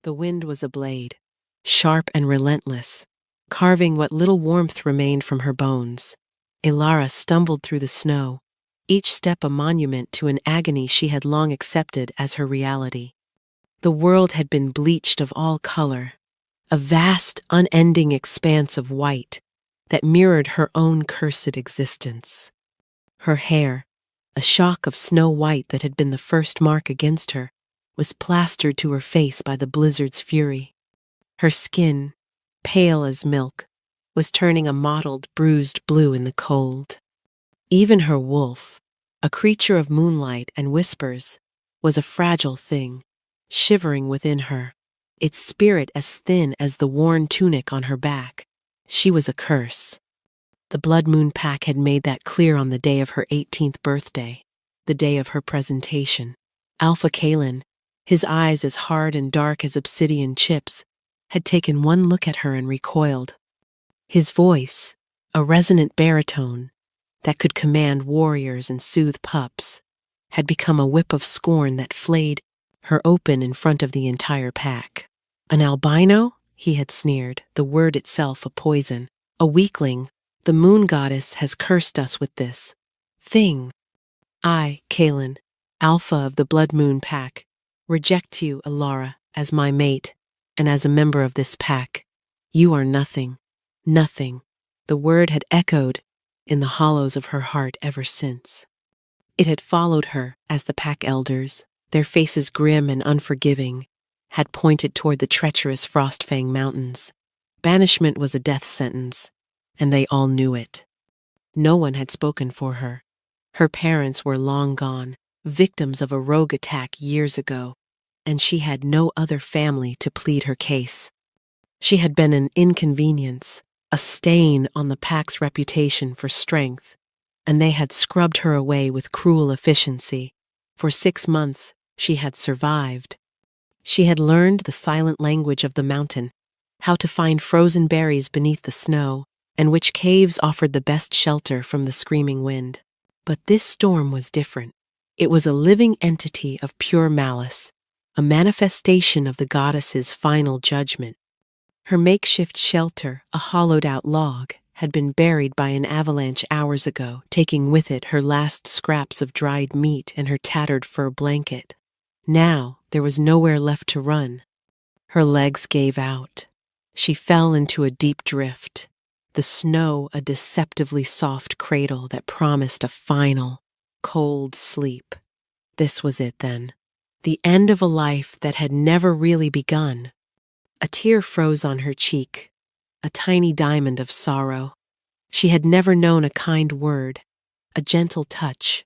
The wind was a blade, sharp and relentless, carving what little warmth remained from her bones. Ilara stumbled through the snow, each step a monument to an agony she had long accepted as her reality. The world had been bleached of all color, a vast, unending expanse of white that mirrored her own cursed existence. Her hair, a shock of snow white that had been the first mark against her, was plastered to her face by the blizzard's fury. Her skin, pale as milk, was turning a mottled, bruised blue in the cold. Even her wolf, a creature of moonlight and whispers, was a fragile thing, shivering within her, its spirit as thin as the worn tunic on her back. She was a curse. The Blood Moon Pack had made that clear on the day of her 18th birthday, the day of her presentation. Alpha Kalen, his eyes as hard and dark as obsidian chips, had taken one look at her and recoiled. His voice, a resonant baritone that could command warriors and soothe pups, had become a whip of scorn that flayed her open in front of the entire pack. An albino? He had sneered, the word itself a poison. A weakling. The moon goddess has cursed us with this thing. I, Kalen, Alpha of the Blood Moon Pack, reject you, Ilara, as my mate, and as a member of this pack. You are nothing. Nothing. The word had echoed in the hollows of her heart ever since. It had followed her as the pack elders, their faces grim and unforgiving, had pointed toward the treacherous Frostfang Mountains. Banishment was a death sentence, and they all knew it. No one had spoken for her. Her parents were long gone, victims of a rogue attack years ago, and she had no other family to plead her case. She had been an inconvenience, a stain on the pack's reputation for strength, and they had scrubbed her away with cruel efficiency. For 6 months, she had survived. She had learned the silent language of the mountain, how to find frozen berries beneath the snow, and which caves offered the best shelter from the screaming wind. But this storm was different. It was a living entity of pure malice, a manifestation of the goddess's final judgment. Her makeshift shelter, a hollowed-out log, had been buried by an avalanche hours ago, taking with it her last scraps of dried meat and her tattered fur blanket. Now there was nowhere left to run. Her legs gave out. She fell into a deep drift, the snow a deceptively soft cradle that promised a final, cold sleep. This was it then, the end of a life that had never really begun. A tear froze on her cheek, a tiny diamond of sorrow. She had never known a kind word, a gentle touch,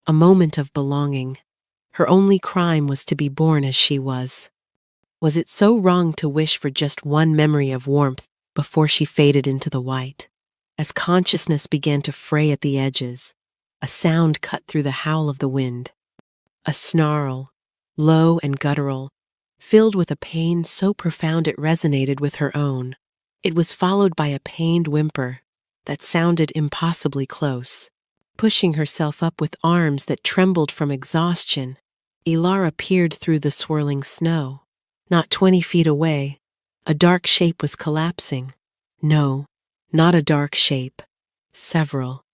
a moment of belonging. Her only crime was to be born as she was. Was it so wrong to wish for just one memory of warmth before she faded into the white? As consciousness began to fray at the edges, a sound cut through the howl of the wind. A snarl, low and guttural, filled with a pain so profound it resonated with her own. It was followed by a pained whimper that sounded impossibly close. Pushing herself up with arms that trembled from exhaustion, Ilara peered through the swirling snow. Not 20 feet away, a dark shape was collapsing. No, not a dark shape, several.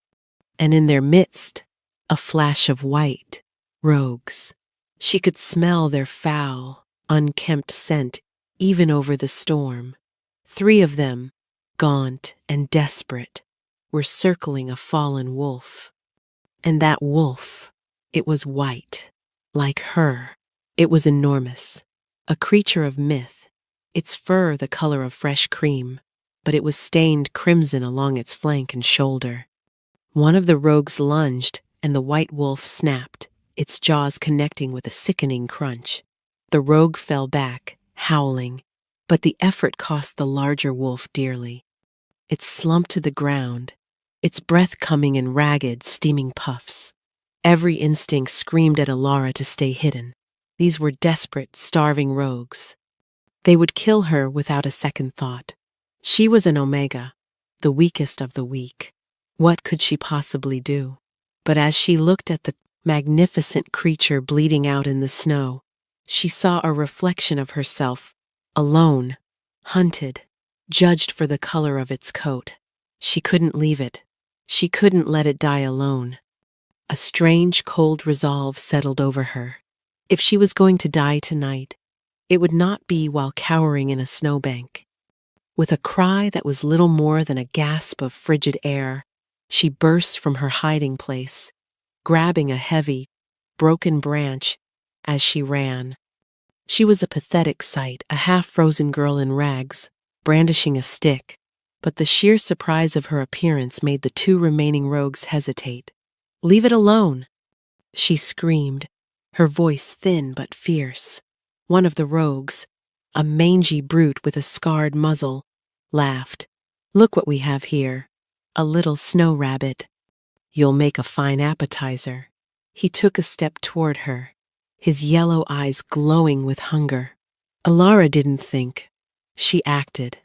And in their midst, a flash of white. Rogues. She could smell their foul, unkempt scent even over the storm. 3 of them, gaunt and desperate, were circling a fallen wolf. And that wolf, it was white, like her. It was enormous, a creature of myth, its fur the color of fresh cream, but it was stained crimson along its flank and shoulder. One of the rogues lunged, and the white wolf snapped, its jaws connecting with a sickening crunch. The rogue fell back, howling, but the effort cost the larger wolf dearly. It slumped to the ground, its breath coming in ragged, steaming puffs. Every instinct screamed at Ilara to stay hidden. These were desperate, starving rogues. They would kill her without a second thought. She was an Omega, the weakest of the weak. What could she possibly do? But as she looked at the magnificent creature bleeding out in the snow, she saw a reflection of herself Alone, hunted, judged for the color of its coat. She couldn't leave it. She couldn't let it die alone. A strange, cold resolve settled over her. If she was going to die tonight, it would not be while cowering in a snowbank. With a cry that was little more than a gasp of frigid air, she burst from her hiding place, grabbing a heavy, broken branch as she ran. She was a pathetic sight, a half-frozen girl in rags, brandishing a stick, but the sheer surprise of her appearance made the two remaining rogues hesitate. "Leave it alone!" she screamed, her voice thin but fierce. One of the rogues, a mangy brute with a scarred muzzle, laughed. "Look what we have here. A little snow rabbit. You'll make a fine appetizer." He took a step toward her, his yellow eyes glowing with hunger. Alara didn't think. She acted.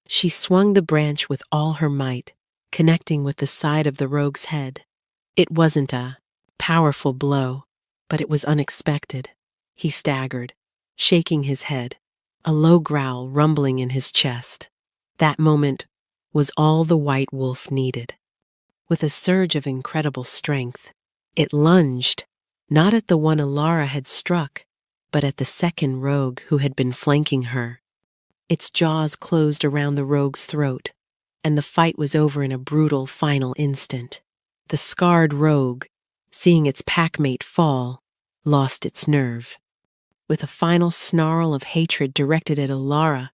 She swung the branch with all her might, connecting with the side of the rogue's head. It wasn't a powerful blow, but it was unexpected. He staggered, shaking his head, a low growl rumbling in his chest. That moment was all the white wolf needed. With a surge of incredible strength, it lunged, not at the one Alara had struck, but at the second rogue who had been flanking her. Its jaws closed around the rogue's throat, and the fight was over in a brutal final instant. The scarred rogue, seeing its packmate fall, lost its nerve. With a final snarl of hatred directed at Alara,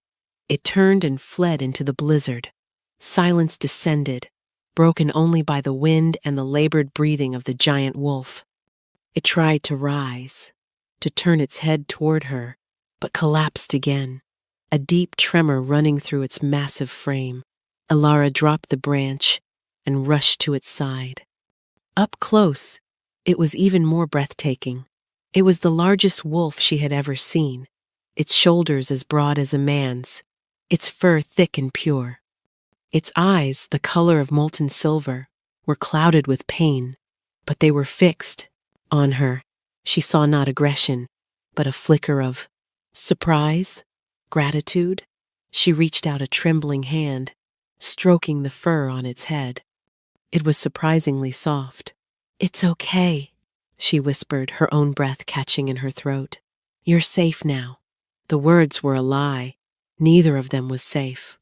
it turned and fled into the blizzard. Silence descended, broken only by the wind and the labored breathing of the giant wolf. It tried to rise, to turn its head toward her, but collapsed again, a deep tremor running through its massive frame. Alara dropped the branch and rushed to its side. Up close, it was even more breathtaking. It was the largest wolf she had ever seen, its shoulders as broad as a man's, its fur thick and pure. Its eyes, the color of molten silver, were clouded with pain, but they were fixed on her. She saw not aggression, but a flicker of surprise, gratitude. She reached out a trembling hand, stroking the fur on its head. It was surprisingly soft. "It's okay," she whispered, her own breath catching in her throat. "You're safe now." The words were a lie. Neither of them was safe.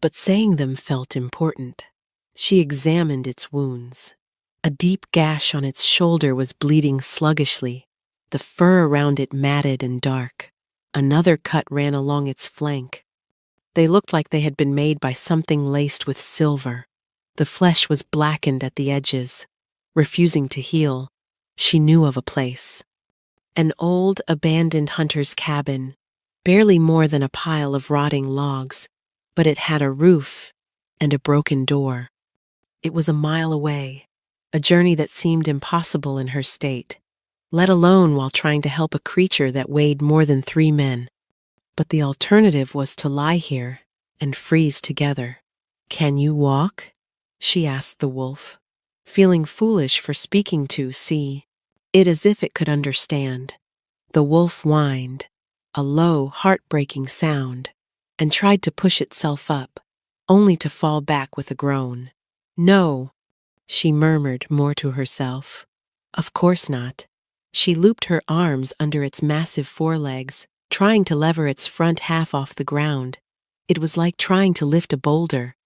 But saying them felt important. She examined its wounds. A deep gash on its shoulder was bleeding sluggishly, the fur around it matted and dark. Another cut ran along its flank. They looked like they had been made by something laced with silver. The flesh was blackened at the edges, refusing to heal. She knew of a place. An old, abandoned hunter's cabin, barely more than a pile of rotting logs, but it had a roof and a broken door. It was a mile away, a journey that seemed impossible in her state, let alone while trying to help a creature that weighed more than 3 men. But the alternative was to lie here and freeze together. "Can you walk?" she asked the wolf, feeling foolish for speaking to see it as if it could understand. The wolf whined, a low, heartbreaking sound, and tried to push itself up, only to fall back with a groan. "No," she murmured more to herself. "Of course not." She looped her arms under its massive forelegs, trying to lever its front half off the ground. It was like trying to lift a boulder.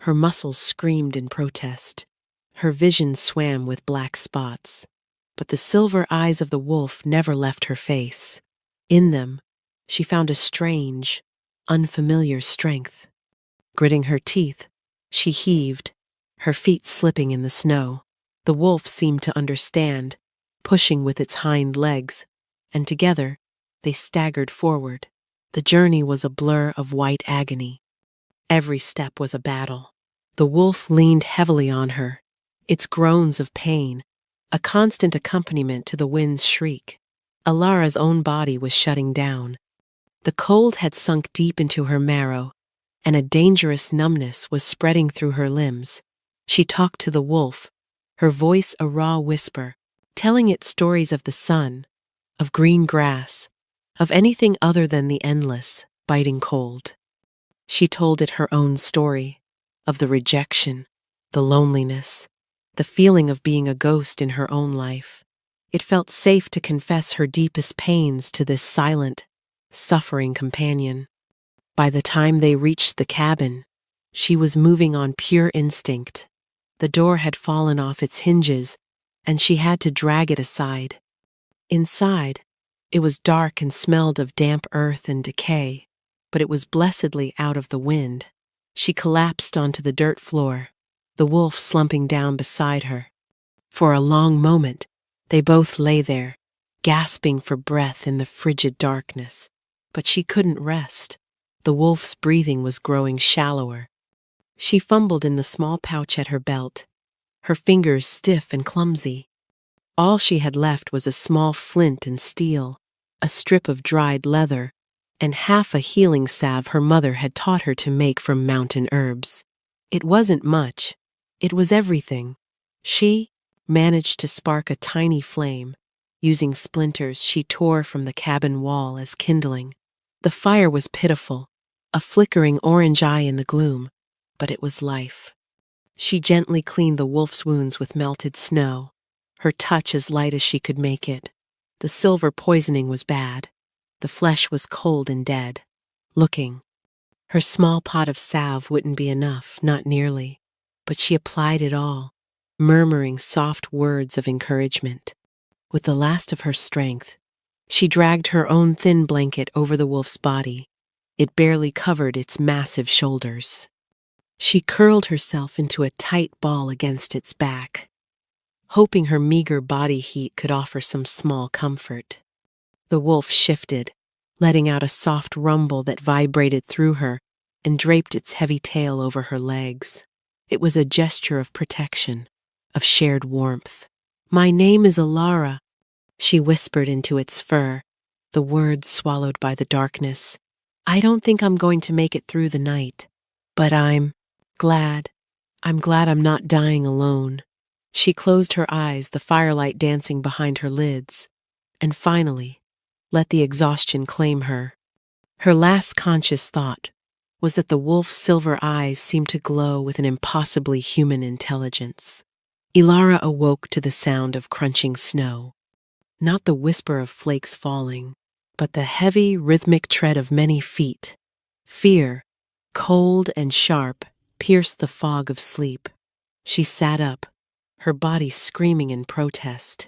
Her muscles screamed in protest. Her vision swam with black spots. But the silver eyes of the wolf never left her face. In them, she found a strange, unfamiliar strength. Gritting her teeth, she heaved, her feet slipping in the snow. The wolf seemed to understand, pushing with its hind legs, and together they staggered forward. The journey was a blur of white agony. Every step was a battle. The wolf leaned heavily on her, its groans of pain, a constant accompaniment to the wind's shriek. Alara's own body was shutting down. The cold had sunk deep into her marrow, and a dangerous numbness was spreading through her limbs. She talked to the wolf, her voice a raw whisper, telling it stories of the sun, of green grass, of anything other than the endless, biting cold. She told it her own story of the rejection, the loneliness, the feeling of being a ghost in her own life. It felt safe to confess her deepest pains to this silent, suffering companion. By the time they reached the cabin, she was moving on pure instinct. The door had fallen off its hinges, and she had to drag it aside. Inside, it was dark and smelled of damp earth and decay, but it was blessedly out of the wind. She collapsed onto the dirt floor, the wolf slumping down beside her. For a long moment, they both lay there, gasping for breath in the frigid darkness. But she couldn't rest. The wolf's breathing was growing shallower. She fumbled in the small pouch at her belt, her fingers stiff and clumsy. All she had left was a small flint and steel, a strip of dried leather, and half a healing salve her mother had taught her to make from mountain herbs. It wasn't much. It was everything. She managed to spark a tiny flame, using splinters she tore from the cabin wall as kindling. The fire was pitiful, a flickering orange eye in the gloom, but it was life. She gently cleaned the wolf's wounds with melted snow, her touch as light as she could make it. The silver poisoning was bad. The flesh was cold and dead. Looking. Her small pot of salve wouldn't be enough, not nearly, but she applied it all, murmuring soft words of encouragement. With the last of her strength, she dragged her own thin blanket over the wolf's body. It barely covered its massive shoulders. She curled herself into a tight ball against its back, hoping her meager body heat could offer some small comfort. The wolf shifted, letting out a soft rumble that vibrated through her and draped its heavy tail over her legs. It was a gesture of protection, of shared warmth. "My name is Alara," she whispered into its fur, the words swallowed by the darkness. "I don't think I'm going to make it through the night, but I'm glad I'm not dying alone." She closed her eyes, the firelight dancing behind her lids, and finally let the exhaustion claim her. Her last conscious thought was that the wolf's silver eyes seemed to glow with an impossibly human intelligence. Ilara awoke to the sound of crunching snow, not the whisper of flakes falling, but the heavy, rhythmic tread of many feet. Fear, cold and sharp, pierced the fog of sleep. She sat up, her body screaming in protest.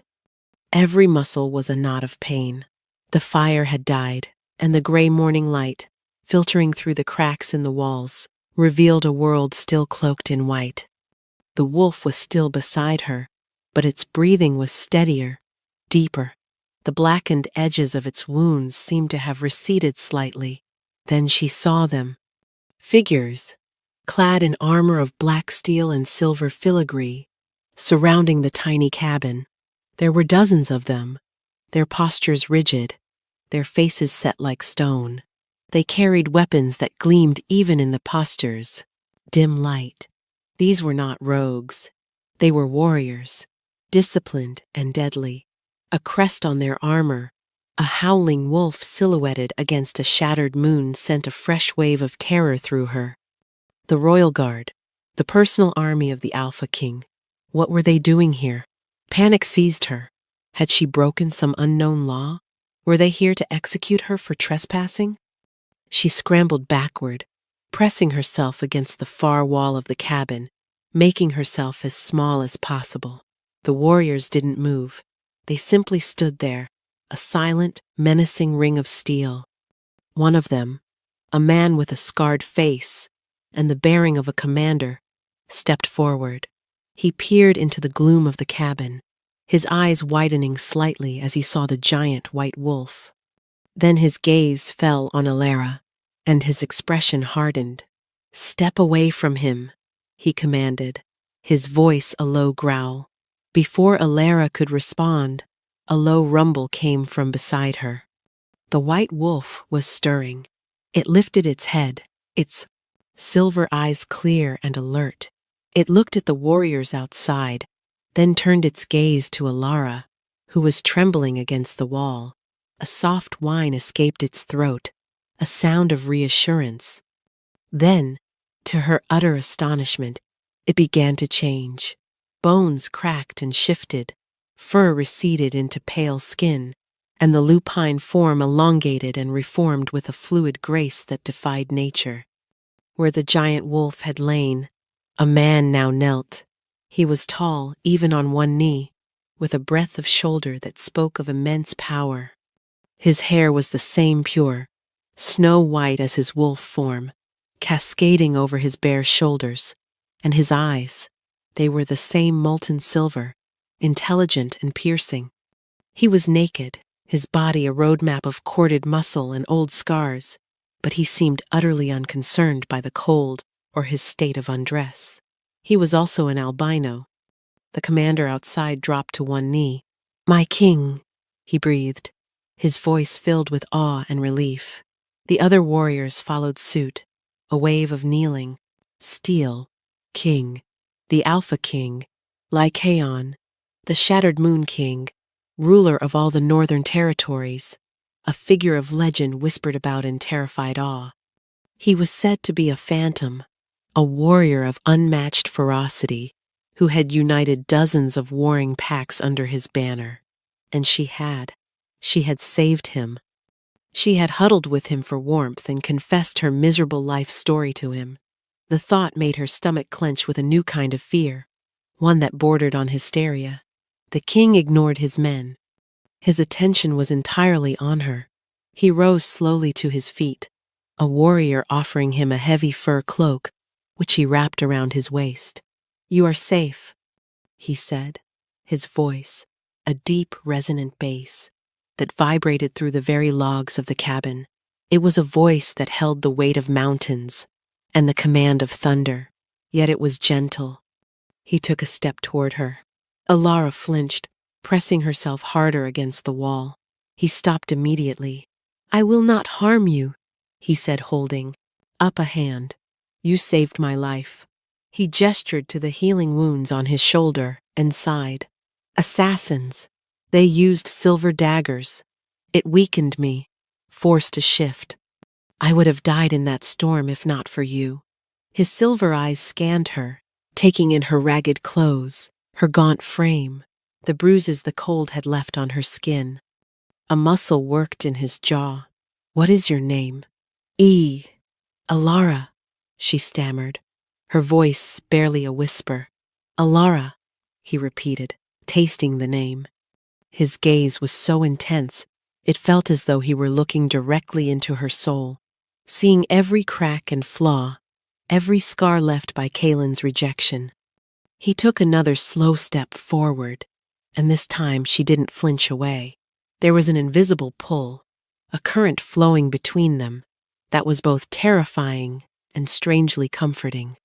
Every muscle was a knot of pain. The fire had died, and the gray morning light, filtering through the cracks in the walls, revealed a world still cloaked in white. The wolf was still beside her, but its breathing was steadier, deeper. The blackened edges of its wounds seemed to have receded slightly. Then she saw them. Figures, clad in armor of black steel and silver filigree, surrounding the tiny cabin. There were dozens of them, their postures rigid, their faces set like stone. They carried weapons that gleamed even in the postures. Dim light. These were not rogues. They were warriors, disciplined and deadly. A crest on their armor, a howling wolf silhouetted against a shattered moon sent a fresh wave of terror through her. The Royal Guard, the personal army of the Alpha King. What were they doing here? Panic seized her. Had she broken some unknown law? Were they here to execute her for trespassing? She scrambled backward, pressing herself against the far wall of the cabin, making herself as small as possible. The warriors didn't move. They simply stood there, a silent, menacing ring of steel. One of them, a man with a scarred face and the bearing of a commander, stepped forward. He peered into the gloom of the cabin, his eyes widening slightly as he saw the giant white wolf. Then his gaze fell on Alara, and his expression hardened. "Step away from him," he commanded, his voice a low growl. Before Alara could respond, a low rumble came from beside her. The white wolf was stirring. It lifted its head, its silver eyes clear and alert. It looked at the warriors outside, then turned its gaze to Alara, who was trembling against the wall. A soft whine escaped its throat, a sound of reassurance. Then, to her utter astonishment, it began to change. Bones cracked and shifted, fur receded into pale skin, and the lupine form elongated and reformed with a fluid grace that defied nature. Where the giant wolf had lain, a man now knelt. He was tall, even on one knee, with a breadth of shoulder that spoke of immense power. His hair was the same pure, snow white as his wolf form, cascading over his bare shoulders, and his eyes, they were the same molten silver, intelligent and piercing. He was naked, his body a roadmap of corded muscle and old scars, but he seemed utterly unconcerned by the cold or his state of undress. He was also an albino. The commander outside dropped to one knee. "My king," he breathed, his voice filled with awe and relief. The other warriors followed suit, a wave of kneeling. Steel, king, the Alpha King, Lycaon, the Shattered Moon King, ruler of all the northern territories, a figure of legend whispered about in terrified awe. He was said to be a phantom, a warrior of unmatched ferocity, who had united dozens of warring packs under his banner. And she had saved him. She had huddled with him for warmth and confessed her miserable life story to him. The thought made her stomach clench with a new kind of fear, one that bordered on hysteria. The king ignored his men. His attention was entirely on her. He rose slowly to his feet, a warrior offering him a heavy fur cloak, which he wrapped around his waist. "You are safe," he said, his voice, a deep, resonant bass that vibrated through the very logs of the cabin. It was a voice that held the weight of mountains and the command of thunder, yet it was gentle. He took a step toward her. Alara flinched, pressing herself harder against the wall. He stopped immediately. "I will not harm you," he said, holding up a hand. "You saved my life." He gestured to the healing wounds on his shoulder and sighed. "Assassins. They used silver daggers. It weakened me, forced a shift. I would have died in that storm if not for you." His silver eyes scanned her, taking in her ragged clothes, her gaunt frame, the bruises the cold had left on her skin. A muscle worked in his jaw. "What is your name?" Alara," she stammered, her voice barely a whisper. "Alara," he repeated, tasting the name. His gaze was so intense, it felt as though he were looking directly into her soul, seeing every crack and flaw, every scar left by Kalen's rejection. He took another slow step forward, and this time she didn't flinch away. There was an invisible pull, a current flowing between them, that was both terrifying and strangely comforting.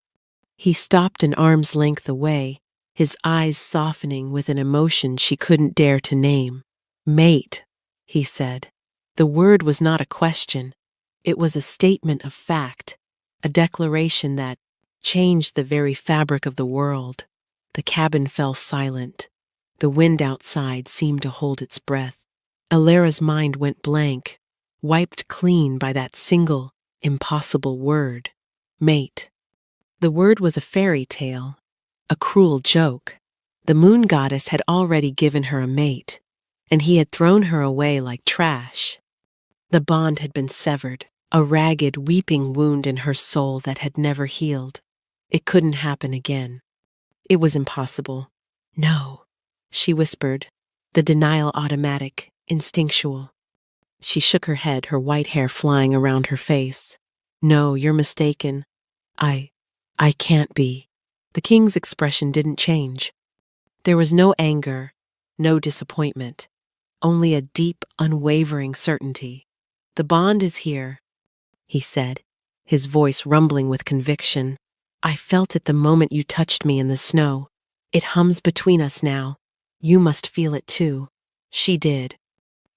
He stopped an arm's length away, his eyes softening with an emotion she couldn't dare to name. "Mate," he said. The word was not a question. It was a statement of fact, a declaration that changed the very fabric of the world. The cabin fell silent. The wind outside seemed to hold its breath. Alara's mind went blank, wiped clean by that single, impossible word. Mate. The word was a fairy tale, a cruel joke. The moon goddess had already given her a mate, and he had thrown her away like trash. The bond had been severed, a ragged, weeping wound in her soul that had never healed. It couldn't happen again. It was impossible. "No," she whispered, the denial automatic, instinctual. She shook her head, her white hair flying around her face. "No, you're mistaken. I can't be." The king's expression didn't change. There was no anger, no disappointment, only a deep, unwavering certainty. "The bond is here," he said, his voice rumbling with conviction. "I felt it the moment you touched me in the snow. It hums between us now. You must feel it too." She did.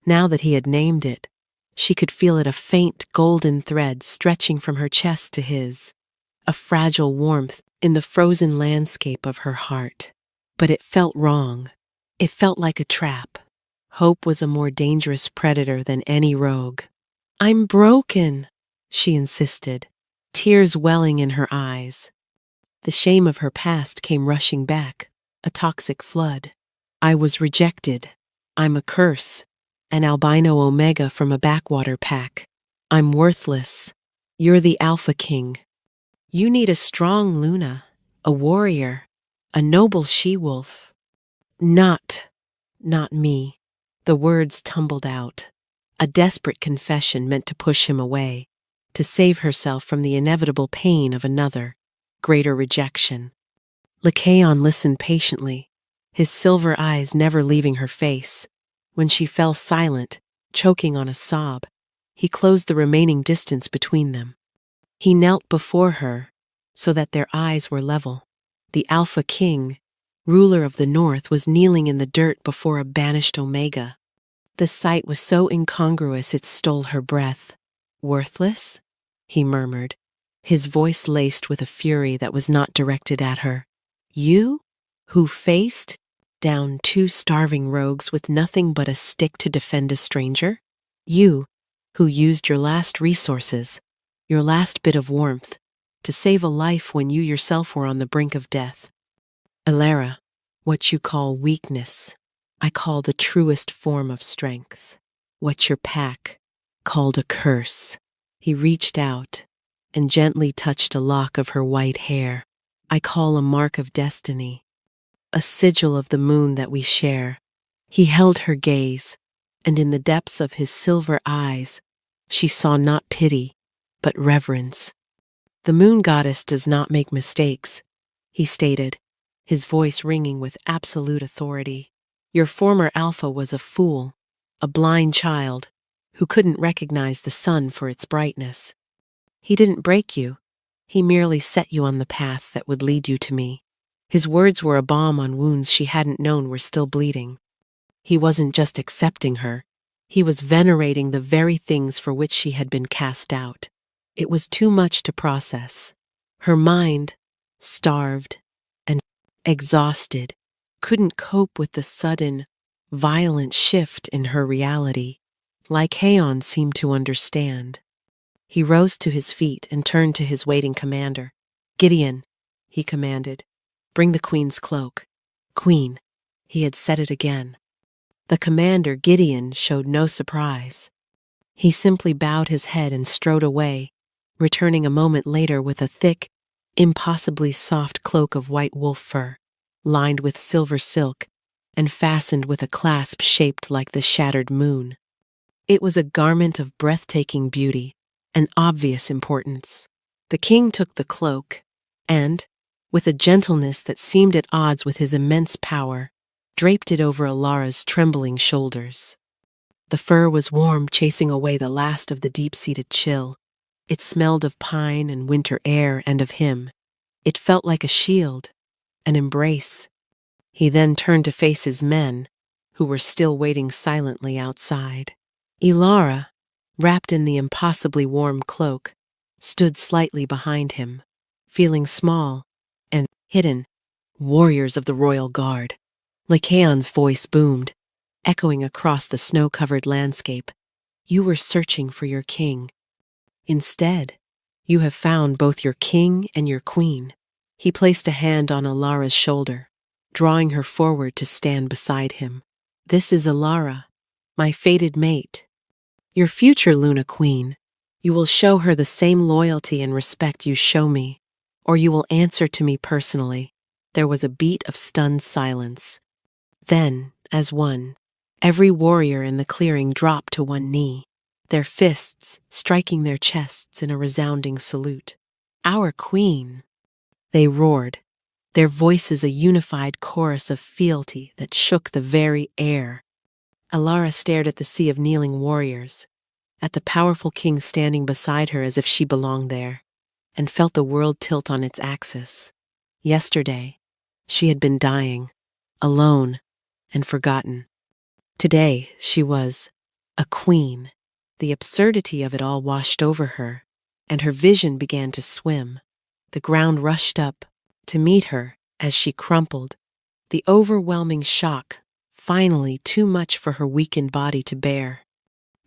Now that he had named it, she could feel it, a faint golden thread stretching from her chest to his, a fragile warmth in the frozen landscape of her heart. But it felt wrong. It felt like a trap. Hope was a more dangerous predator than any rogue. I'm broken, she insisted, tears welling in her eyes. The shame of her past came rushing back, a toxic flood. I was rejected. I'm a curse, an albino omega from a backwater pack. I'm worthless. You're the Alpha King. You need a strong Luna, a warrior, a noble she-wolf. Not me. The words tumbled out. A desperate confession meant to push him away, to save herself from the inevitable pain of another, greater rejection. Lycaon listened patiently, his silver eyes never leaving her face. When she fell silent, choking on a sob, he closed the remaining distance between them. He knelt before her, so that their eyes were level. The Alpha King, ruler of the North, was kneeling in the dirt before a banished Omega. The sight was so incongruous it stole her breath. Worthless? He murmured, his voice laced with a fury that was not directed at her. You, who faced down two starving rogues with nothing but a stick to defend a stranger? You, who used your last resources, your last bit of warmth, to save a life when you yourself were on the brink of death. Elara, what you call weakness, I call the truest form of strength. What your pack called a curse. He reached out and gently touched a lock of her white hair. I call a mark of destiny, a sigil of the moon that we share. He held her gaze, and in the depths of his silver eyes, she saw not pity, but reverence. The moon goddess does not make mistakes, he stated, his voice ringing with absolute authority. Your former alpha was a fool, a blind child, who couldn't recognize the sun for its brightness. He didn't break you. He merely set you on the path that would lead you to me. His words were a balm on wounds she hadn't known were still bleeding. He wasn't just accepting her. He was venerating the very things for which she had been cast out. It was too much to process. Her mind, starved and exhausted, couldn't cope with the sudden, violent shift in her reality. Lycaon seemed to understand. He rose to his feet and turned to his waiting commander. Gideon, he commanded, bring the queen's cloak. Queen, he had said it again. The commander, Gideon, showed no surprise. He simply bowed his head and strode away, returning a moment later with a thick, impossibly soft cloak of white wolf fur, lined with silver silk and fastened with a clasp shaped like the shattered moon. It was a garment of breathtaking beauty and obvious importance. The king took the cloak and, with a gentleness that seemed at odds with his immense power, draped it over Elara's trembling shoulders. The fur was warm, chasing away the last of the deep-seated chill. It smelled of pine and winter air and of him. It felt like a shield, an embrace. He then turned to face his men, who were still waiting silently outside. Elara, wrapped in the impossibly warm cloak, stood slightly behind him, feeling small and hidden. Warriors of the royal guard. Lycaon's voice boomed, echoing across the snow-covered landscape. You were searching for your king. Instead, you have found both your king and your queen. He placed a hand on Elara's shoulder, drawing her forward to stand beside him. This is Elara, my fated mate. Your future Luna Queen. You will show her the same loyalty and respect you show me, or you will answer to me personally. There was a beat of stunned silence. Then, as one, every warrior in the clearing dropped to one knee, their fists striking their chests in a resounding salute. Our queen! They roared, their voices a unified chorus of fealty that shook the very air. Elara stared at the sea of kneeling warriors, at the powerful king standing beside her as if she belonged there, and felt the world tilt on its axis. Yesterday, she had been dying, alone, and forgotten. Today, she was a queen. The absurdity of it all washed over her, and her vision began to swim. The ground rushed up to meet her as she crumpled, the overwhelming shock finally too much for her weakened body to bear.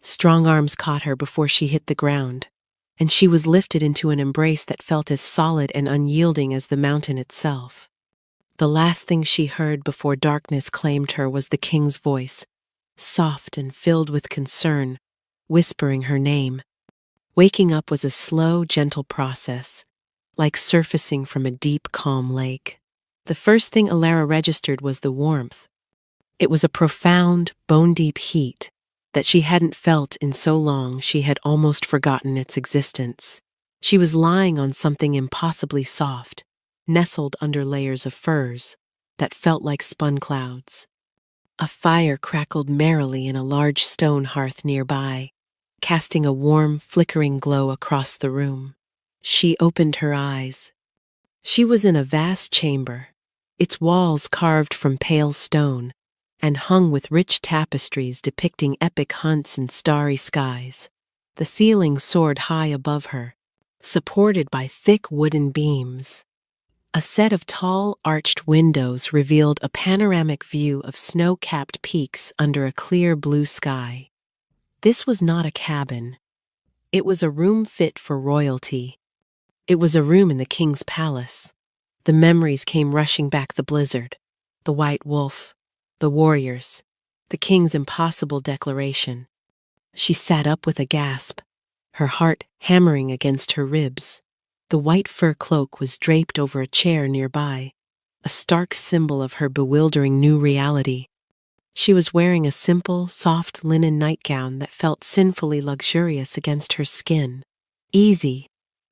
Strong arms caught her before she hit the ground, and she was lifted into an embrace that felt as solid and unyielding as the mountain itself. The last thing she heard before darkness claimed her was the king's voice, soft and filled with concern, whispering her name. Waking up was a slow, gentle process, like surfacing from a deep, calm lake. The first thing Alara registered was the warmth. It was a profound, bone-deep heat that she hadn't felt in so long she had almost forgotten its existence. She was lying on something impossibly soft, nestled under layers of furs that felt like spun clouds. A fire crackled merrily in a large stone hearth nearby, casting a warm, flickering glow across the room. She opened her eyes. She was in a vast chamber, its walls carved from pale stone and hung with rich tapestries depicting epic hunts and starry skies. The ceiling soared high above her, supported by thick wooden beams. A set of tall, arched windows revealed a panoramic view of snow-capped peaks under a clear blue sky. This was not a cabin. It was a room fit for royalty. It was a room in the king's palace. The memories came rushing back: the blizzard, the white wolf, the warriors, the king's impossible declaration. She sat up with a gasp, her heart hammering against her ribs. The white fur cloak was draped over a chair nearby, a stark symbol of her bewildering new reality. She was wearing a simple, soft linen nightgown that felt sinfully luxurious against her skin. "Easy,"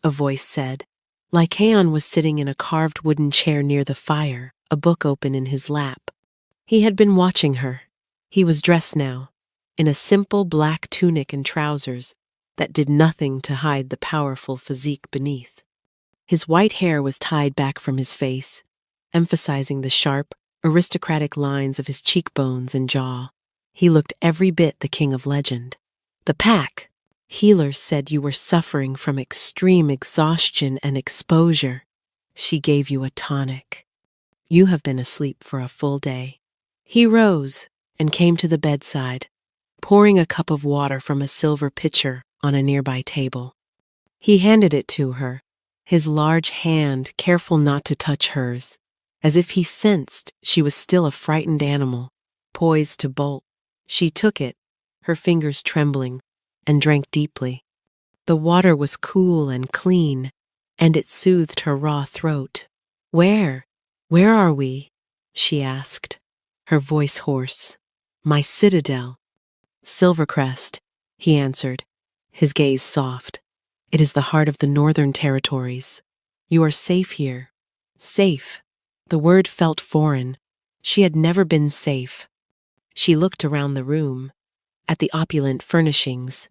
a voice said. Lycaon was sitting in a carved wooden chair near the fire, a book open in his lap. He had been watching her. He was dressed now, in a simple black tunic and trousers that did nothing to hide the powerful physique beneath. His white hair was tied back from his face, emphasizing the sharp, aristocratic lines of his cheekbones and jaw. He looked every bit the king of legend. "The pack. Healers said you were suffering from extreme exhaustion and exposure. She gave you a tonic. You have been asleep for a full day." He rose and came to the bedside, pouring a cup of water from a silver pitcher on a nearby table. He handed it to her, his large hand careful not to touch hers, as if he sensed she was still a frightened animal, poised to bolt. She took it, her fingers trembling, and drank deeply. The water was cool and clean, and it soothed her raw throat. Where are we?" she asked, her voice hoarse. "My citadel." "Silvercrest," he answered, his gaze soft. "It is the heart of the northern territories. You are safe here." Safe. The word felt foreign. She had never been safe. She looked around the room, at the opulent furnishings,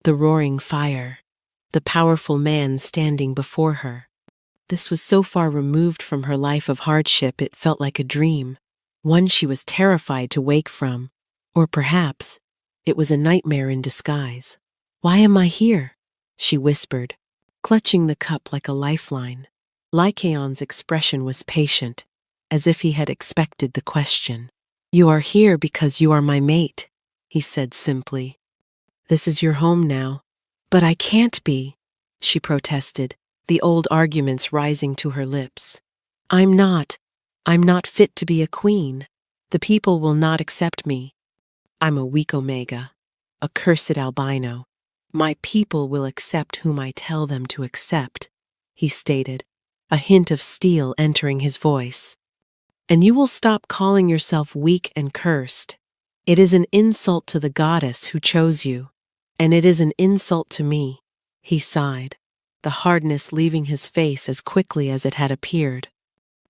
the roaring fire, the powerful man standing before her. This was so far removed from her life of hardship it felt like a dream, one she was terrified to wake from, or perhaps it was a nightmare in disguise. "Why am I here?" she whispered, clutching the cup like a lifeline. Lycaon's expression was patient, as if he had expected the question. "You are here because you are my mate," he said simply. "This is your home now." "But I can't be," she protested, the old arguments rising to her lips. I'm not fit to be a queen. The people will not accept me. I'm a weak omega, a cursed albino. My people will accept whom I tell them to accept," he stated, a hint of steel entering his voice. "And you will stop calling yourself weak and cursed. It is an insult to the goddess who chose you, and it is an insult to me," he sighed, the hardness leaving his face as quickly as it had appeared.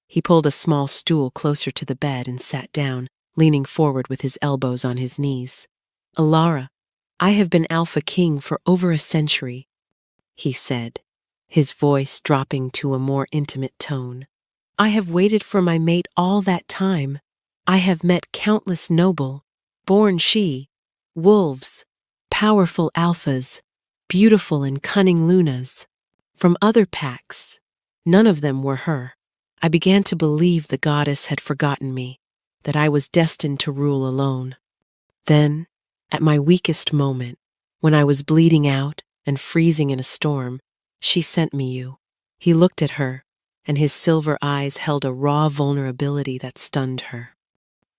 He pulled a small stool closer to the bed and sat down, leaning forward with his elbows on his knees. "Alara, I have been Alpha King for over a century," he said, his voice dropping to a more intimate tone. "I have waited for my mate all that time. I have met countless noble, born wolves, powerful alphas, beautiful and cunning lunas. From other packs, none of them were her. I began to believe the goddess had forgotten me, that I was destined to rule alone. Then, at my weakest moment, When I was bleeding out and freezing in a storm, she sent me you." He looked at her, and his silver eyes held a raw vulnerability that stunned her.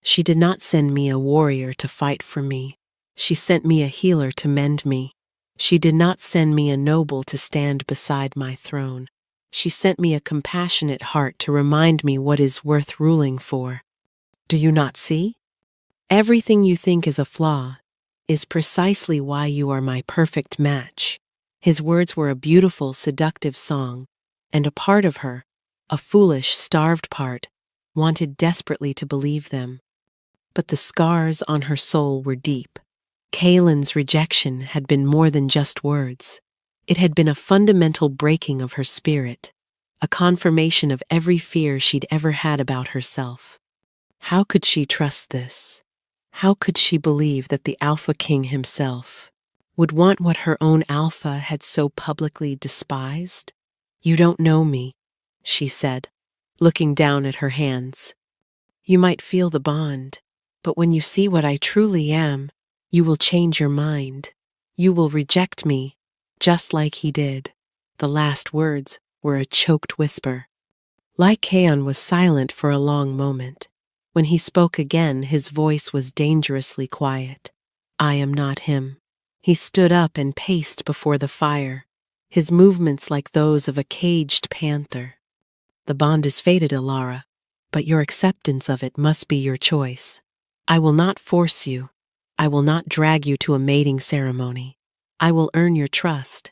"She did not send me a warrior to fight for me. She sent me a healer to mend me. She did not send me a noble to stand beside my throne. She sent me a compassionate heart to remind me what is worth ruling for. Do you not see? Everything you think is a flaw is precisely why you are my perfect match." His words were a beautiful, seductive song, and a part of her, a foolish, starved part, wanted desperately to believe them. But the scars on her soul were deep. Kaylin's rejection had been more than just words. It had been a fundamental breaking of her spirit, a confirmation of every fear she'd ever had about herself. How could she trust this? How could she believe that the Alpha King himself would want what her own Alpha had so publicly despised? "You don't know me," she said, looking down at her hands. "You might feel the bond, but when you see what I truly am, you will change your mind. You will reject me, just like he did." The last words were a choked whisper. Lycaon was silent for a long moment. When he spoke again, his voice was dangerously quiet. "I am not him." He stood up and paced before the fire, his movements like those of a caged panther. "The bond is fated, Alara, but your acceptance of it must be your choice. I will not force you. I will not drag you to a mating ceremony. I will earn your trust.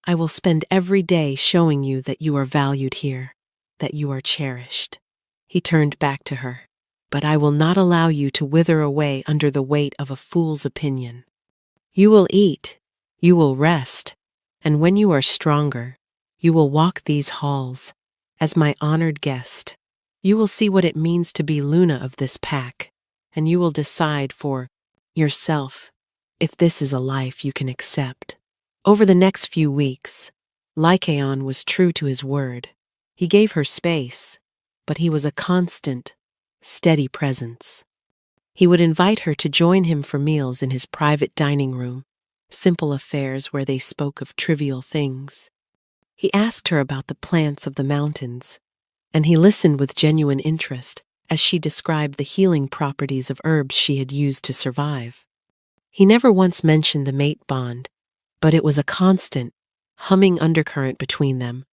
I will spend every day showing you that you are valued here, that you are cherished." He turned back to her. "But I will not allow you to wither away under the weight of a fool's opinion. You will eat, you will rest, and when you are stronger, you will walk these halls as my honored guest. You will see what it means to be Luna of this pack, and you will decide for yourself if this is a life you can accept." Over the next few weeks, Lycaon was true to his word. He gave her space, but he was a constant, steady presence. He would invite her to join him for meals in his private dining room, simple affairs where they spoke of trivial things. He asked her about the plants of the mountains, and he listened with genuine interest as she described the healing properties of herbs she had used to survive. He never once mentioned the mate bond, but it was a constant, humming undercurrent between them,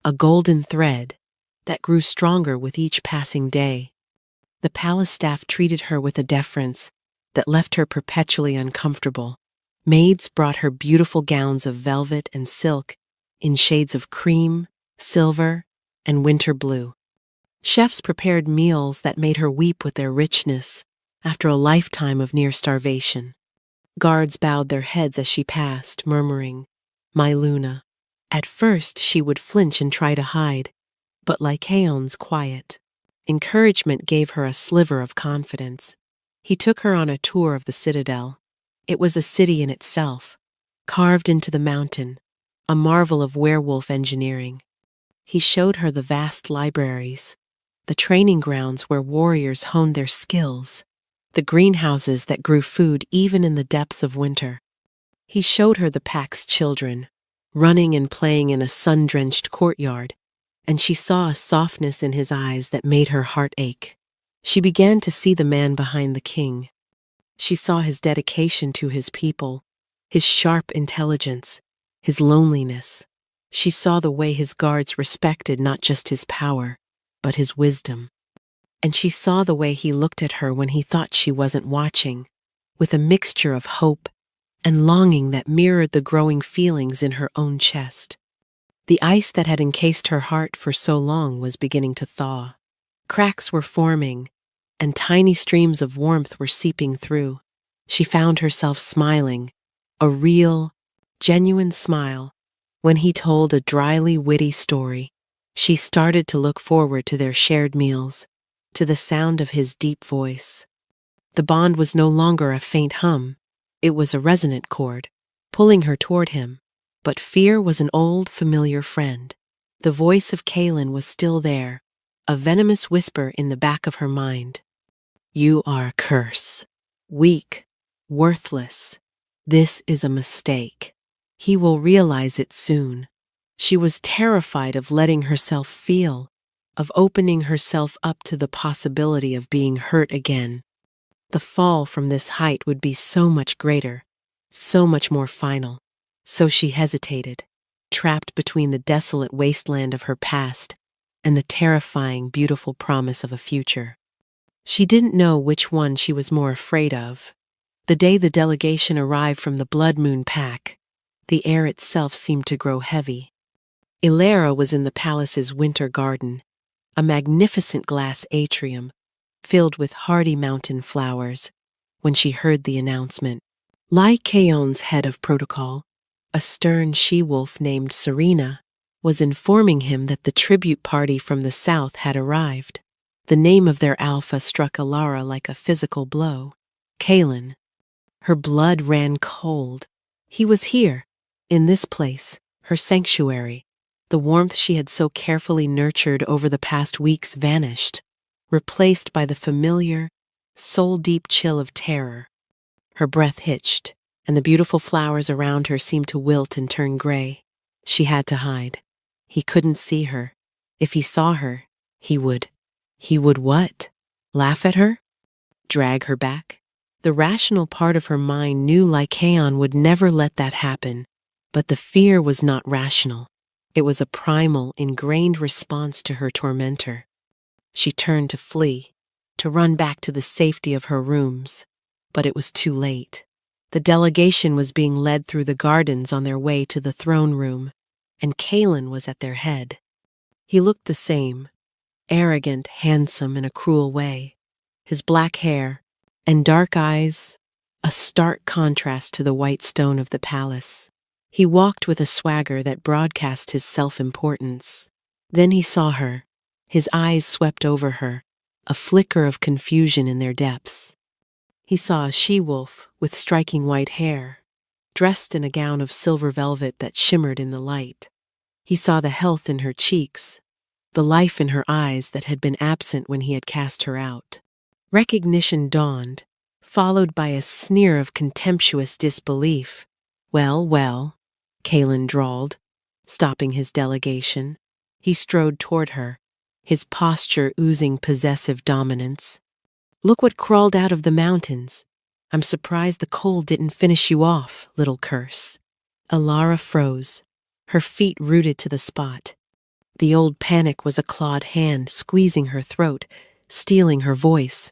a golden thread that grew stronger with each passing day. The palace staff treated her with a deference that left her perpetually uncomfortable. Maids brought her beautiful gowns of velvet and silk in shades of cream, silver, and winter blue. Chefs prepared meals that made her weep with their richness after a lifetime of near starvation. Guards bowed their heads as she passed, murmuring, "My Luna." At first she would flinch and try to hide, but Lycaon's quiet encouragement gave her a sliver of confidence. He took her on a tour of the citadel. It was a city in itself, carved into the mountain, a marvel of werewolf engineering. He showed her the vast libraries, the training grounds where warriors honed their skills, the greenhouses that grew food even in the depths of winter. He showed her the pack's children, running and playing in a sun-drenched courtyard, and she saw a softness in his eyes that made her heart ache. She began to see the man behind the king. She saw his dedication to his people, his sharp intelligence, his loneliness. She saw the way his guards respected not just his power, but his wisdom. And she saw the way he looked at her when he thought she wasn't watching, with a mixture of hope and longing that mirrored the growing feelings in her own chest. The ice that had encased her heart for so long was beginning to thaw. Cracks were forming, and tiny streams of warmth were seeping through. She found herself smiling, a real, genuine smile, when he told a dryly witty story. She started to look forward to their shared meals, to the sound of his deep voice. The bond was no longer a faint hum, it was a resonant chord, pulling her toward him. But fear was an old, familiar friend. The voice of Kaylin was still there, a venomous whisper in the back of her mind. "You are a curse. Weak, worthless. This is a mistake. He will realize it soon. She was terrified of letting herself feel, of opening herself up to the possibility of being hurt again. The fall from this height would be so much greater, so much more final. So she hesitated, trapped between the desolate wasteland of her past and the terrifying, beautiful promise of a future. She didn't know which one she was more afraid of. The day the delegation arrived from the Blood Moon Pack, the air itself seemed to grow heavy. Ilara was in the palace's winter garden, a magnificent glass atrium filled with hardy mountain flowers, when she heard the announcement. Lycaon's head of protocol, a stern she-wolf named Serena, was informing him that the tribute party from the south had arrived. The name of their alpha struck Ilara like a physical blow. Kaelin. Her blood ran cold. He was here, in this place, her sanctuary. The warmth she had so carefully nurtured over the past weeks vanished, replaced by the familiar, soul-deep chill of terror. Her breath hitched, and the beautiful flowers around her seemed to wilt and turn gray. She had to hide. He couldn't see her. If he saw her, he would. He would what? Laugh at her? Drag her back? The rational part of her mind knew Lycaon would never let that happen, but the fear was not rational. It was a primal, ingrained response to her tormentor. She turned to flee, to run back to the safety of her rooms, but it was too late. The delegation was being led through the gardens on their way to the throne room, and Kaelin was at their head. He looked the same, arrogant, handsome in a cruel way. His black hair and dark eyes, a stark contrast to the white stone of the palace. He walked with a swagger that broadcast his self-importance. Then he saw her. His eyes swept over her, a flicker of confusion in their depths. He saw a she-wolf with striking white hair, dressed in a gown of silver velvet that shimmered in the light. He saw the health in her cheeks, the life in her eyes that had been absent when he had cast her out. Recognition dawned, followed by a sneer of contemptuous disbelief. Well, well, Kaelin drawled, stopping his delegation. He strode toward her, his posture oozing possessive dominance. Look what crawled out of the mountains. I'm surprised the cold didn't finish you off, little curse. Ilara froze, her feet rooted to the spot. The old panic was a clawed hand squeezing her throat, stealing her voice.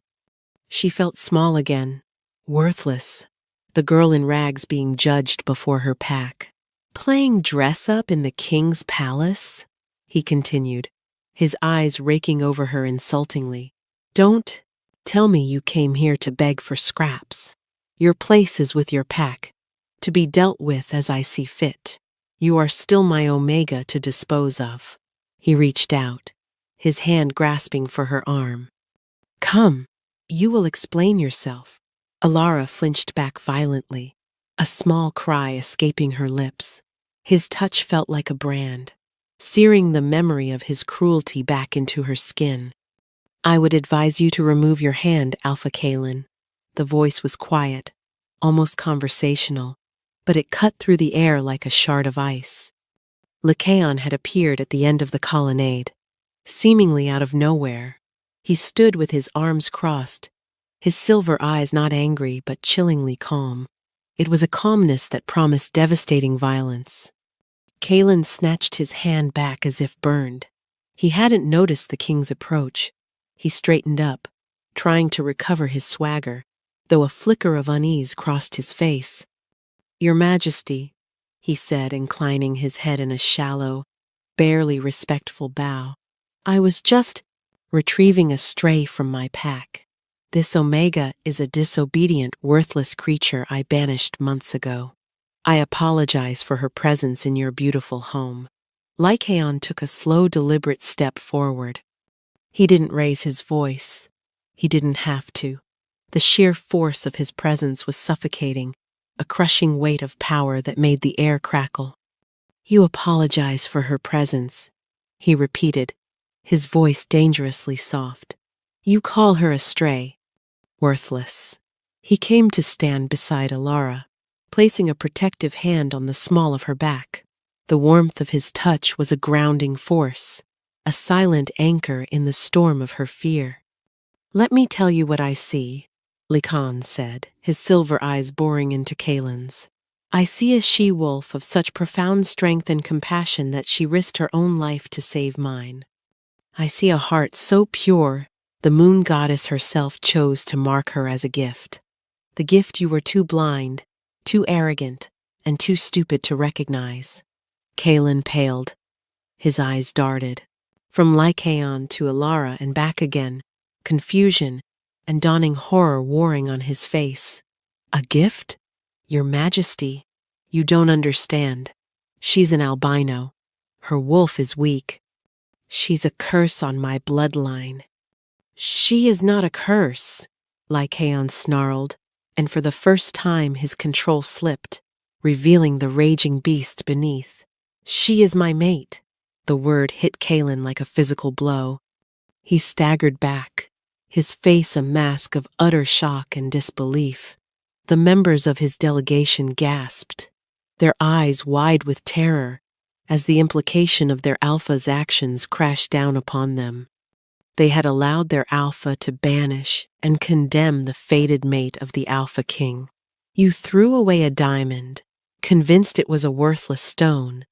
She felt small again, worthless, the girl in rags being judged before her pack. Playing dress-up in the king's palace? He continued, his eyes raking over her insultingly. Don't tell me you came here to beg for scraps. Your place is with your pack, to be dealt with as I see fit. You are still my Omega to dispose of. He reached out, his hand grasping for her arm. Come, you will explain yourself. Ilara flinched back violently, a small cry escaping her lips. His touch felt like a brand, searing the memory of his cruelty back into her skin. I would advise you to remove your hand, Alpha Kaelin. The voice was quiet, almost conversational, but it cut through the air like a shard of ice. Lycaon had appeared at the end of the colonnade, seemingly out of nowhere. He stood with his arms crossed, his silver eyes not angry but chillingly calm. It was a calmness that promised devastating violence. Kaelin snatched his hand back as if burned. He hadn't noticed the king's approach. He straightened up, trying to recover his swagger, though a flicker of unease crossed his face. Your Majesty, he said, inclining his head in a shallow, barely respectful bow. I was just retrieving a stray from my pack. This Omega is a disobedient, worthless creature I banished months ago. I apologize for her presence in your beautiful home. Lycaon took a slow, deliberate step forward. He didn't raise his voice. He didn't have to. The sheer force of his presence was suffocating, a crushing weight of power that made the air crackle. You apologize for her presence, he repeated, his voice dangerously soft. You call her a stray. Worthless. He came to stand beside Ilara, placing a protective hand on the small of her back. The warmth of his touch was a grounding force, a silent anchor in the storm of her fear. "Let me tell you what I see," Lycan said, his silver eyes boring into Kaelin's. "I see a she-wolf of such profound strength and compassion that she risked her own life to save mine. I see a heart so pure, the moon goddess herself chose to mark her as a gift. The gift you were too blind, too arrogant, and too stupid to recognize." Kaelin paled. His eyes darted. From Lycaon to Alara and back again, confusion and dawning horror warring on his face. "A gift? Your Majesty, you don't understand. She's an albino. Her wolf is weak. She's a curse on my bloodline." "She is not a curse," Lycaon snarled, and for the first time his control slipped, revealing the raging beast beneath. "She is my mate." The word hit Kaelin like a physical blow. He staggered back, his face a mask of utter shock and disbelief. The members of his delegation gasped, their eyes wide with terror, as the implication of their alpha's actions crashed down upon them. They had allowed their alpha to banish and condemn the fated mate of the Alpha King. "You threw away a diamond, convinced it was a worthless stone,"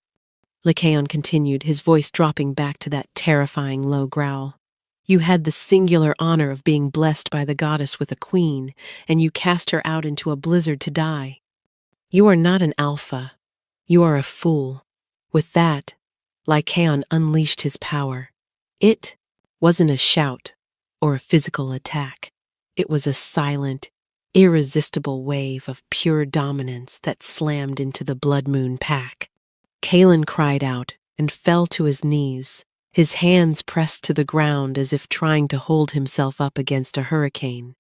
Lycaon continued, his voice dropping back to that terrifying low growl. "You had the singular honor of being blessed by the goddess with a queen, and you cast her out into a blizzard to die. You are not an alpha. You are a fool." With that, Lycaon unleashed his power. It wasn't a shout or a physical attack. It was a silent, irresistible wave of pure dominance that slammed into the Blood Moon pack. Kaelin cried out and fell to his knees, his hands pressed to the ground as if trying to hold himself up against a hurricane.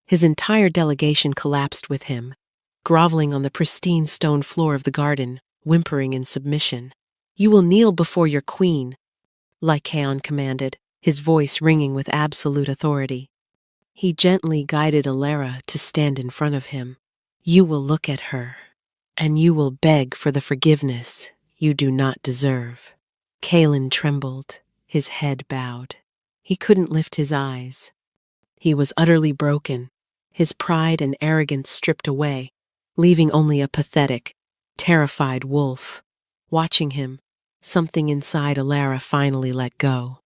His entire delegation collapsed with him, groveling on the pristine stone floor of the garden, whimpering in submission. "You will kneel before your queen," Lycaon commanded, his voice ringing with absolute authority. He gently guided Alara to stand in front of him. "You will look at her, and you will beg for the forgiveness you do not deserve." Kaelin trembled, his head bowed. He couldn't lift his eyes. He was utterly broken, his pride and arrogance stripped away, leaving only a pathetic, terrified wolf. Watching him, something inside Alara finally let go.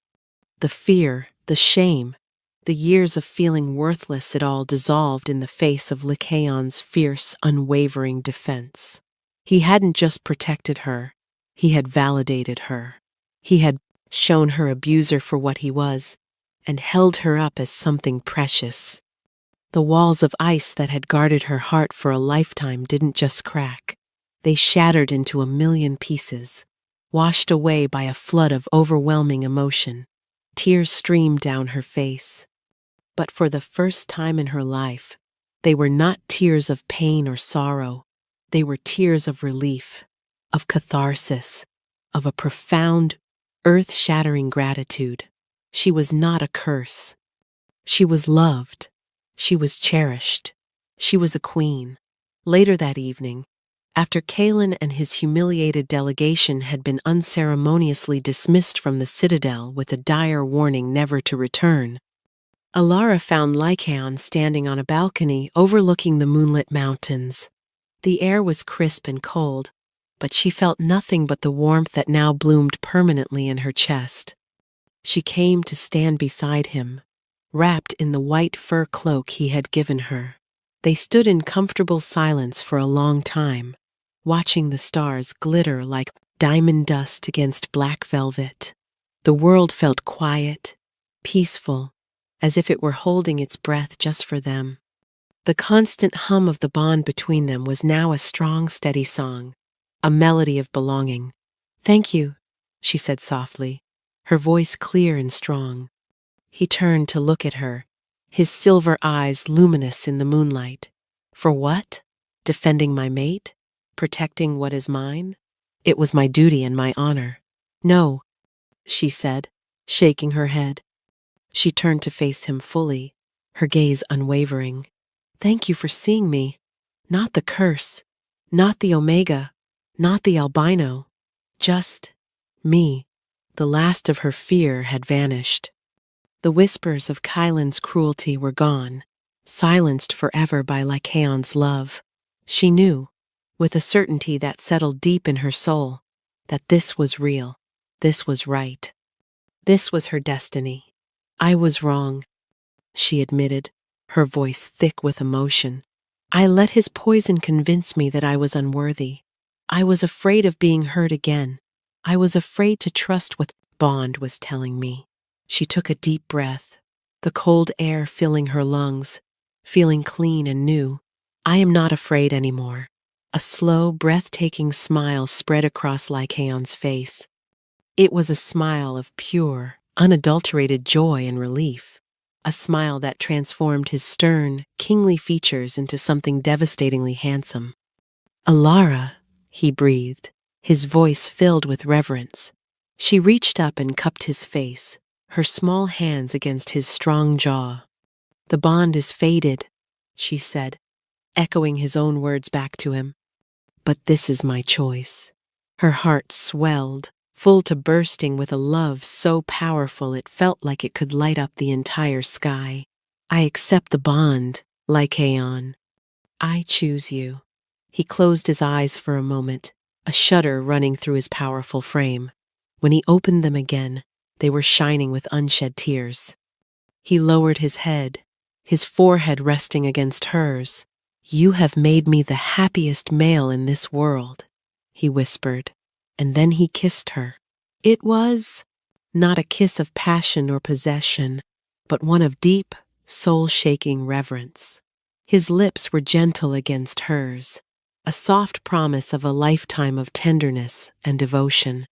The fear, the shame, the years of feeling worthless, it all dissolved in the face of Lycaon's fierce, unwavering defense. He hadn't just protected her, he had validated her. He had shown her abuser for what he was, and held her up as something precious. The walls of ice that had guarded her heart for a lifetime didn't just crack. They shattered into a million pieces, washed away by a flood of overwhelming emotion. Tears streamed down her face. But for the first time in her life, they were not tears of pain or sorrow. They were tears of relief, of catharsis, of a profound, earth-shattering gratitude. She was not a curse. She was loved. She was cherished. She was a queen. Later that evening, after Kaelin and his humiliated delegation had been unceremoniously dismissed from the citadel with a dire warning never to return, Alara found Lycaon standing on a balcony overlooking the moonlit mountains. The air was crisp and cold, but she felt nothing but the warmth that now bloomed permanently in her chest. She came to stand beside him, wrapped in the white fur cloak he had given her. They stood in comfortable silence for a long time, watching the stars glitter like diamond dust against black velvet. The world felt quiet, peaceful, as if it were holding its breath just for them. The constant hum of the bond between them was now a strong, steady song, a melody of belonging. "Thank you," she said softly, her voice clear and strong. He turned to look at her, his silver eyes luminous in the moonlight. "For what? Defending my mate? Protecting what is mine? It was my duty and my honor." "No," she said, shaking her head. She turned to face him fully, her gaze unwavering. "Thank you for seeing me. Not the curse, Not the Omega, not the albino, just me. The last of her fear had vanished. The whispers of Kylan's cruelty were gone, silenced forever by Lycaon's love. She knew, with a certainty that settled deep in her soul, that this was real, this was right. This was her destiny. I was wrong, she admitted, her voice thick with emotion. I let his poison convince me that I was unworthy. I was afraid of being hurt again. I was afraid to trust what Bond was telling me. She took a deep breath, the cold air filling her lungs, feeling clean and new. I am not afraid anymore. A slow, breathtaking smile spread across Lycaon's face. It was a smile of pure, unadulterated joy and relief. A smile that transformed his stern, kingly features into something devastatingly handsome. Alara, he breathed, his voice filled with reverence. She reached up and cupped his face, her small hands against his strong jaw. The bond is faded, she said, echoing his own words back to him. But this is my choice. Her heart swelled, full to bursting with a love so powerful it felt like it could light up the entire sky. I accept the bond, Lycaon. I choose you. He closed his eyes for a moment, a shudder running through his powerful frame. When he opened them again, they were shining with unshed tears. He lowered his head, his forehead resting against hers. You have made me the happiest male in this world, he whispered, and then he kissed her. It was not a kiss of passion or possession, but one of deep, soul-shaking reverence. His lips were gentle against hers, a soft promise of a lifetime of tenderness and devotion.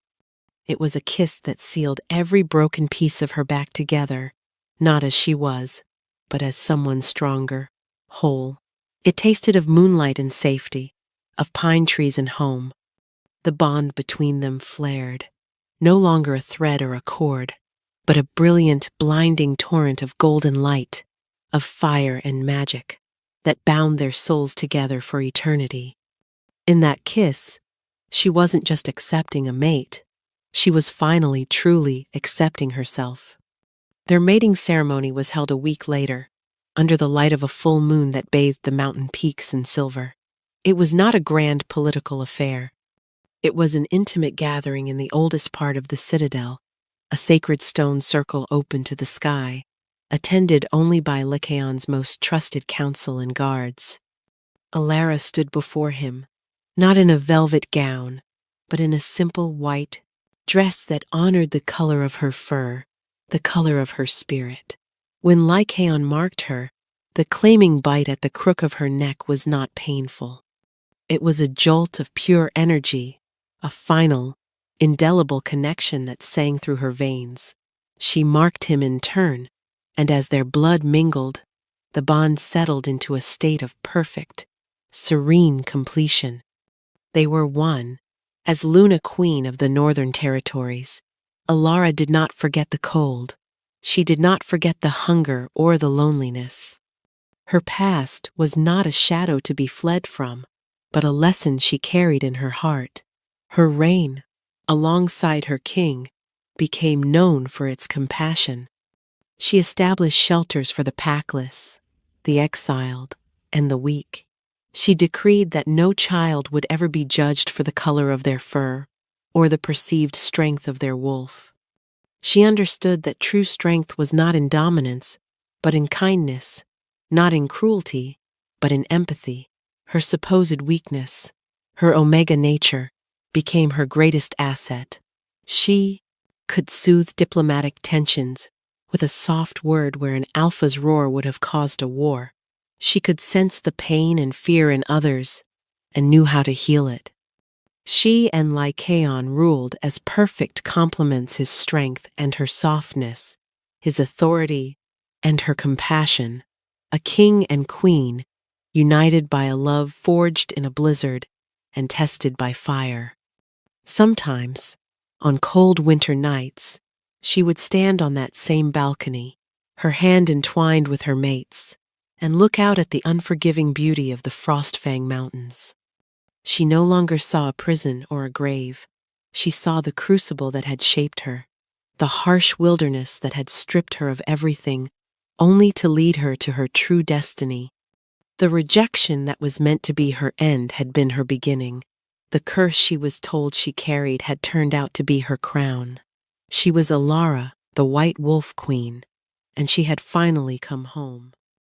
It was a kiss that sealed every broken piece of her back together, not as she was, but as someone stronger, whole. It tasted of moonlight and safety, of pine trees and home. The bond between them flared, no longer a thread or a cord, but a brilliant, blinding torrent of golden light, of fire and magic, that bound their souls together for eternity. In that kiss, she wasn't just accepting a mate, she was finally, truly accepting herself. Their mating ceremony was held a week later, under the light of a full moon that bathed the mountain peaks in silver. It was not a grand political affair. It was an intimate gathering in the oldest part of the citadel, a sacred stone circle open to the sky, attended only by Lycaon's most trusted council and guards. Alara stood before him, not in a velvet gown, but in a simple white dress that honored the color of her fur, the color of her spirit. When Lycaon marked her, the claiming bite at the crook of her neck was not painful. It was a jolt of pure energy, a final, indelible connection that sang through her veins. She marked him in turn, and as their blood mingled, the bond settled into a state of perfect, serene completion. They were one. As Luna Queen of the Northern Territories, Alara did not forget the cold. She did not forget the hunger or the loneliness. Her past was not a shadow to be fled from, but a lesson she carried in her heart. Her reign, alongside her king, became known for its compassion. She established shelters for the packless, the exiled, and the weak. She decreed that no child would ever be judged for the color of their fur or the perceived strength of their wolf. She understood that true strength was not in dominance, but in kindness, not in cruelty, but in empathy. Her supposed weakness, her omega nature, became her greatest asset. She could soothe diplomatic tensions with a soft word where an alpha's roar would have caused a war. She could sense the pain and fear in others and knew how to heal it. She and Lycaon ruled as perfect complements his strength and her softness, his authority and her compassion, a king and queen, united by a love forged in a blizzard and tested by fire. Sometimes, on cold winter nights, she would stand on that same balcony, her hand entwined with her mate's, and look out at the unforgiving beauty of the Frostfang Mountains. She no longer saw a prison or a grave. She saw the crucible that had shaped her, the harsh wilderness that had stripped her of everything, only to lead her to her true destiny. The rejection that was meant to be her end had been her beginning. The curse she was told she carried had turned out to be her crown. She was Alara, the White Wolf Queen, and she had finally come home.